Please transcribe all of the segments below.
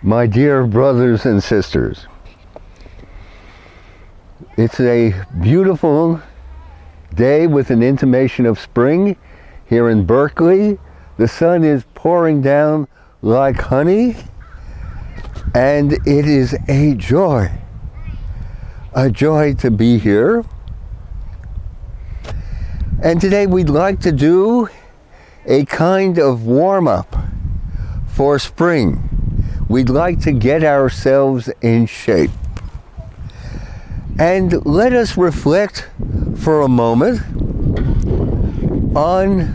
My dear brothers and sisters, it's a beautiful day with an intimation of spring here in Berkeley. The sun is pouring down like honey, and it is a joy to be here. And today we'd like to do a kind of warm-up for spring. We'd like to get ourselves in shape. And let us reflect for a moment on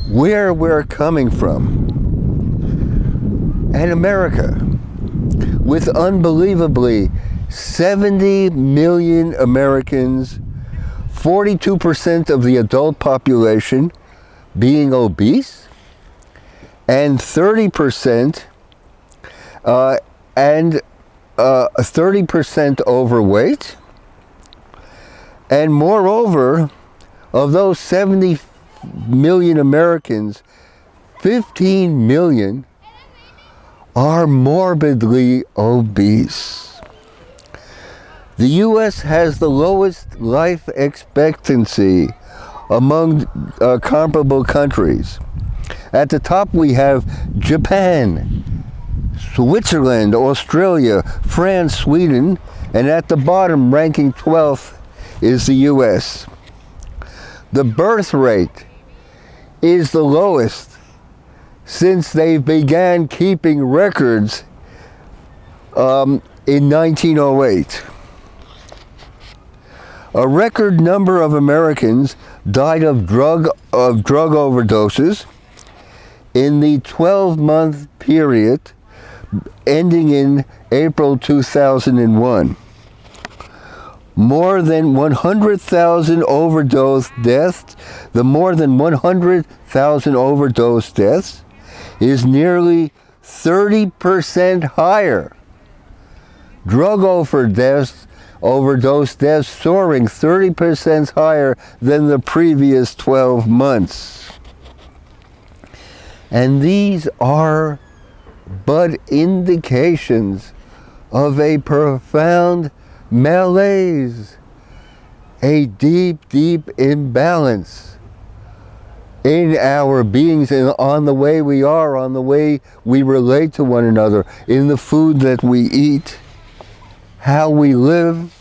where we're coming from. And America, with unbelievably 70 million Americans, 42% of the adult population being obese, and 30% 30% overweight, and moreover, of those 70 million Americans, 15 million are morbidly obese. The U.S. has the lowest life expectancy among comparable countries. At the top we have Japan, Switzerland, Australia, France, Sweden, and at the bottom, ranking 12th, is the U.S. The birth rate is the lowest since they began keeping records in 1908. A record number of Americans died of drug overdoses in the 12-month period ending in April 2001. More than 100,000 overdose deaths. The more than 100,000 overdose deaths is nearly 30% higher. Drug overdose deaths soaring 30% higher than the previous 12 months. And these are but indications of a profound malaise, a deep imbalance in our beings and on the way we are, on the way we relate to one another, in the food that we eat, how we live,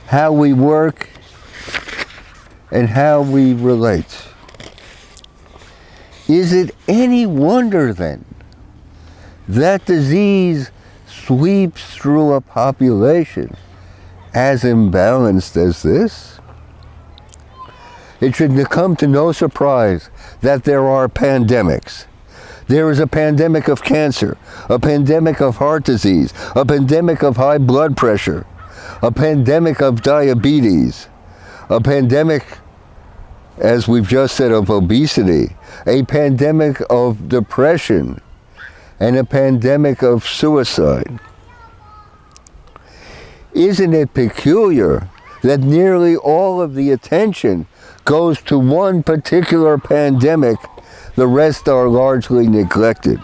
how we work, and how we relate. Is it any wonder then that disease sweeps through a population as imbalanced as this? It should come to no surprise that there are pandemics. There is a pandemic of cancer, a pandemic of heart disease, a pandemic of high blood pressure, a pandemic of diabetes, a pandemic, as we've just said, of obesity, a pandemic of depression, and a pandemic of suicide. Isn't it peculiar that nearly all of the attention goes to one particular pandemic, the rest are largely neglected?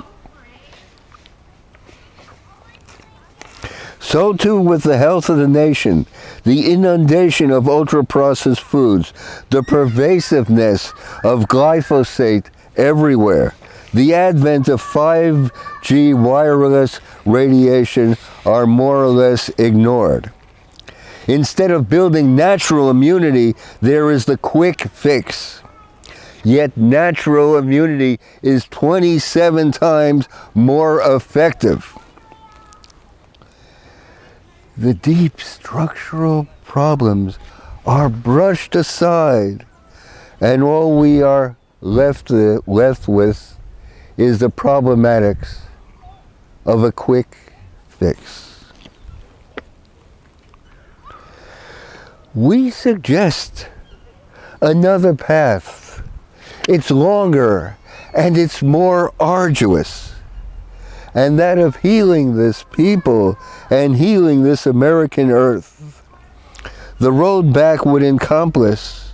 So too with the health of the nation, the inundation of ultra-processed foods, the pervasiveness of glyphosate everywhere, the advent of 5G wireless radiation are more or less ignored. Instead of building natural immunity, there is the quick fix. Yet natural immunity is 27 times more effective. The deep structural problems are brushed aside, and all we are left with is the problematics of a quick fix. We suggest another path. It's longer and it's more arduous, and that of healing this people and healing this American earth. The road back would encompass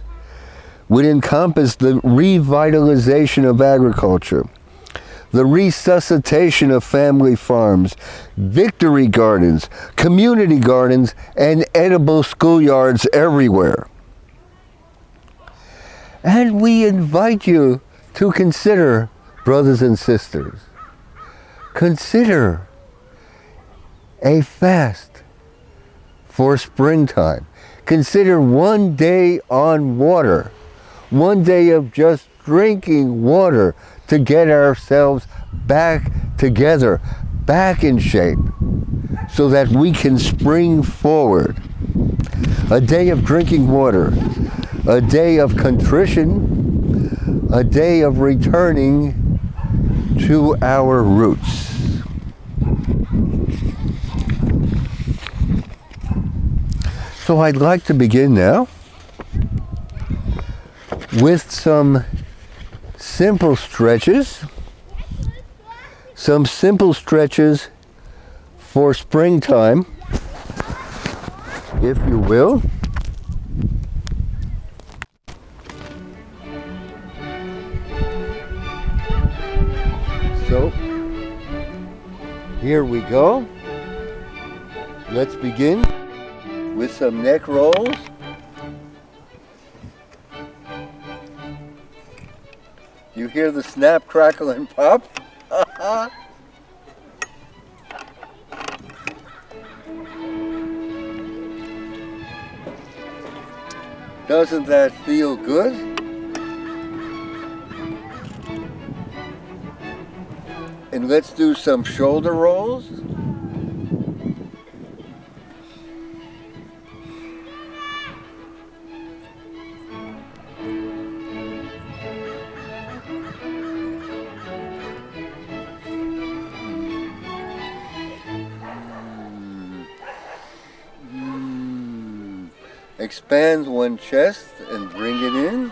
would encompass the revitalization of agriculture, the resuscitation of family farms, victory gardens, community gardens, and edible schoolyards everywhere. And we invite you to consider, brothers and sisters, consider a fast for springtime. Consider one day on water, one day of just drinking water to get ourselves back together, back in shape, so that we can spring forward. A day of drinking water, a day of contrition, a day of returning to our roots. So I'd like to begin now with some simple stretches for springtime, if you will. So, here we go. Let's begin with some neck rolls. You hear the snap, crackle, and pop? Doesn't that feel good? And let's do some shoulder rolls. Expand one chest and bring it in.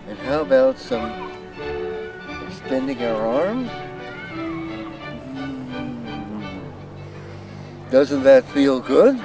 And how about some extending our arms? Doesn't that feel good?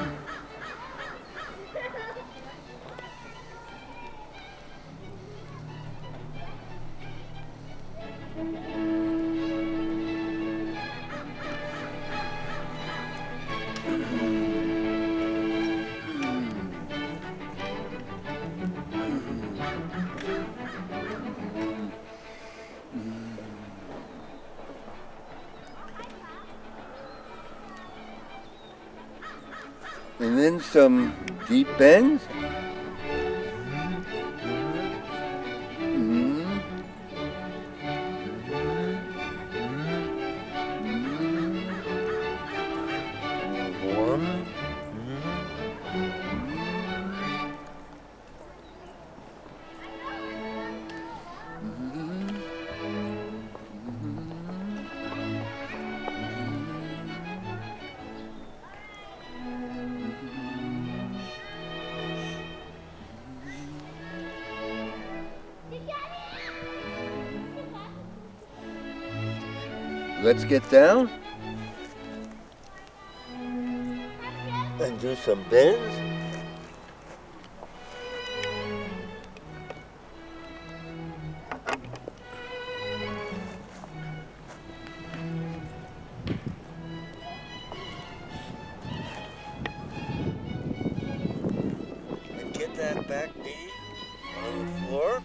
And then some deep bends. One. Let's get down and do some bends. And get that back knee on the floor.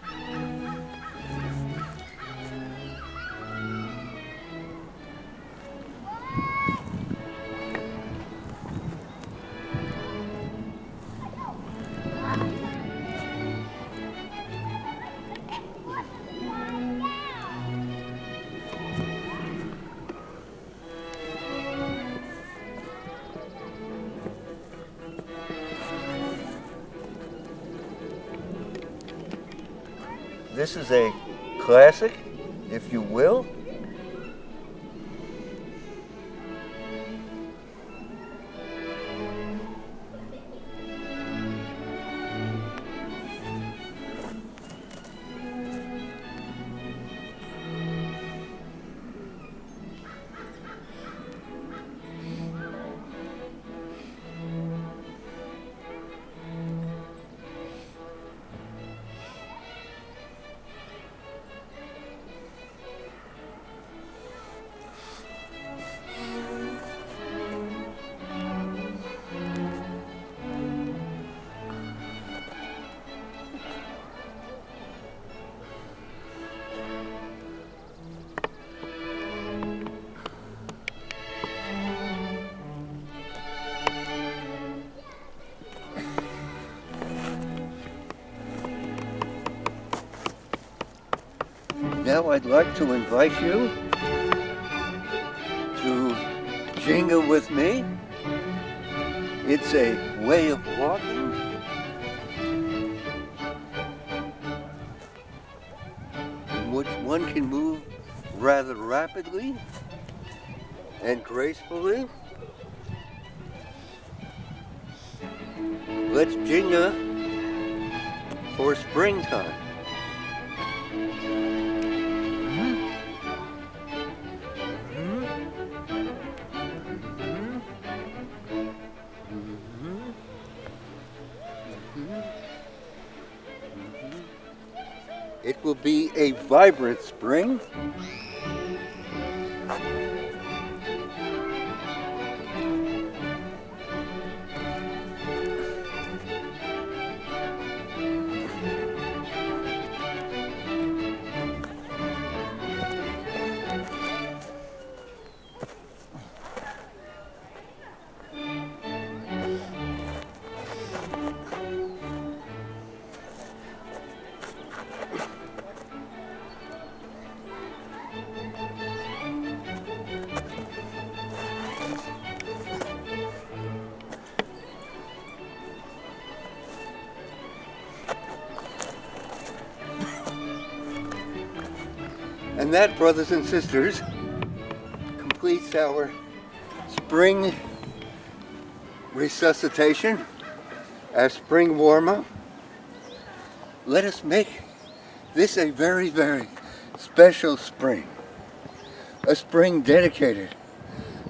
This is a classic, if you will. Now I'd like to invite you to jingle with me. It's a way of walking in which one can move rather rapidly and gracefully. Let's jingle for springtime. It will be a vibrant spring. And that, brothers and sisters, completes our spring resuscitation, our spring warm-up. Let us make this a very, very special spring. A spring dedicated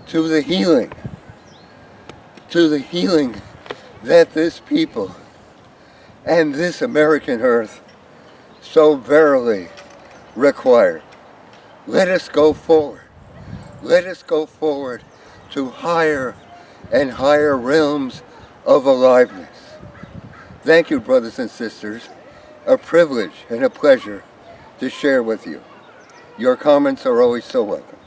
to the healing that this people and this American earth so verily require. Let us go forward. Let us go forward to higher and higher realms of aliveness. Thank you, brothers and sisters. A privilege and a pleasure to share with you. Your comments are always so welcome.